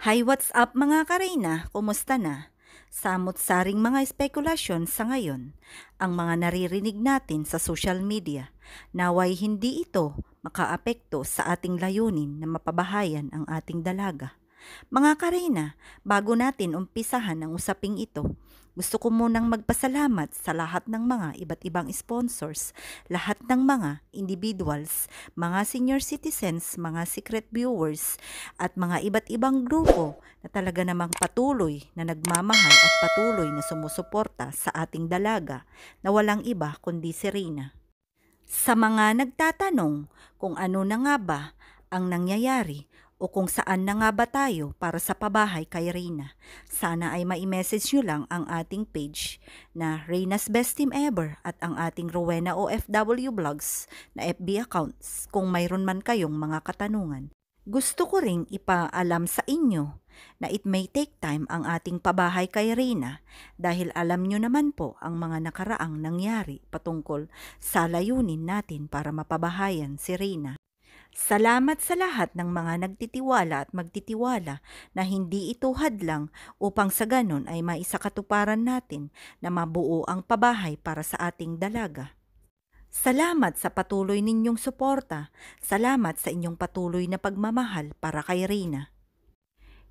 Hi, what's up mga kareyna? Kumusta na? Samot-saring mga espekulasyon sa ngayon ang mga naririnig natin sa social media. Naway hindi ito makaapekto sa ating layunin na mapabahayan ang ating dalaga. Mga kareyna, bago natin umpisahan ang usaping ito, gusto ko munang magpasalamat sa lahat ng mga iba't ibang sponsors, lahat ng mga individuals, mga senior citizens, mga secret viewers, at mga iba't ibang grupo na talaga namang patuloy na nagmamahal at patuloy na sumusuporta sa ating dalaga na walang iba kundi si Reyna. Sa mga nagtatanong kung ano na nga ba ang nangyayari o kung saan na nga ba tayo para sa pabahay kay Reyna, sana ay mai-message nyo lang ang ating page na Reyna's Best Team Ever at ang ating Rowena OFW Vlogs na FB accounts kung mayroon man kayong mga katanungan. Gusto ko ring ipaalam sa inyo na it may take time ang ating pabahay kay Reyna dahil alam nyo naman po ang mga nakaraang nangyari patungkol sa layunin natin para mapabahayan si Reyna. Salamat sa lahat ng mga nagtitiwala at magtitiwala na hindi ito hadlang upang sa ganon ay maisakatuparan natin na mabuo ang pabahay para sa ating dalaga. Salamat sa patuloy ninyong suporta. Salamat sa inyong patuloy na pagmamahal para kay Reyna.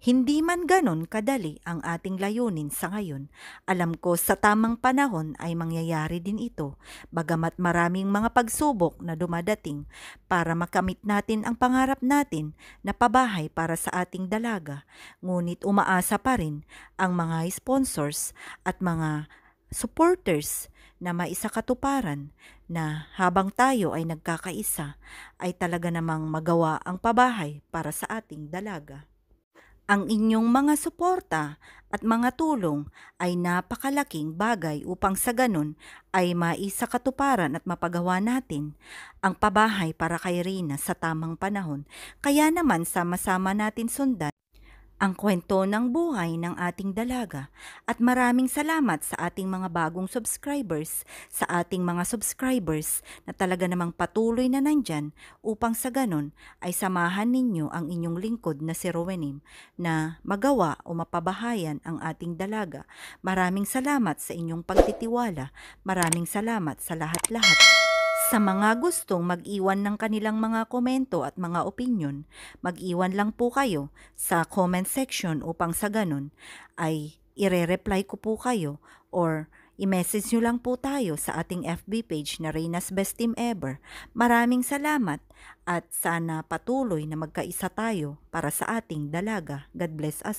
Hindi man ganon kadali ang ating layunin sa ngayon. Alam ko sa tamang panahon ay mangyayari din ito, bagamat maraming mga pagsubok na dumadating para makamit natin ang pangarap natin na pabahay para sa ating dalaga. Ngunit umaasa pa rin ang mga sponsors at mga supporters na maisakatuparan na habang tayo ay nagkakaisa ay talaga namang magawa ang pabahay para sa ating dalaga. Ang inyong mga suporta at mga tulong ay napakalaking bagay upang sa ganun ay maisakatuparan at mapagawa natin ang pabahay para kay Reyna sa tamang panahon. Kaya naman sama-sama natin sundan ang kwento ng buhay ng ating dalaga at maraming salamat sa ating mga bagong subscribers, sa ating mga subscribers na talaga namang patuloy na nandyan upang sa ganon ay samahan ninyo ang inyong lingkod na si Rowenim na magawa o mapabahayan ang ating dalaga. Maraming salamat sa inyong pagtitiwala, maraming salamat sa lahat-lahat. Sa mga gustong mag-iwan ng kanilang mga komento at mga opinion, mag-iwan lang po kayo sa comment section upang sa ganun ay ire-reply ko po kayo or i-message nyo lang po tayo sa ating FB page na Reyna's Best Team Ever. Maraming salamat at sana patuloy na magkaisa tayo para sa ating dalaga. God bless us.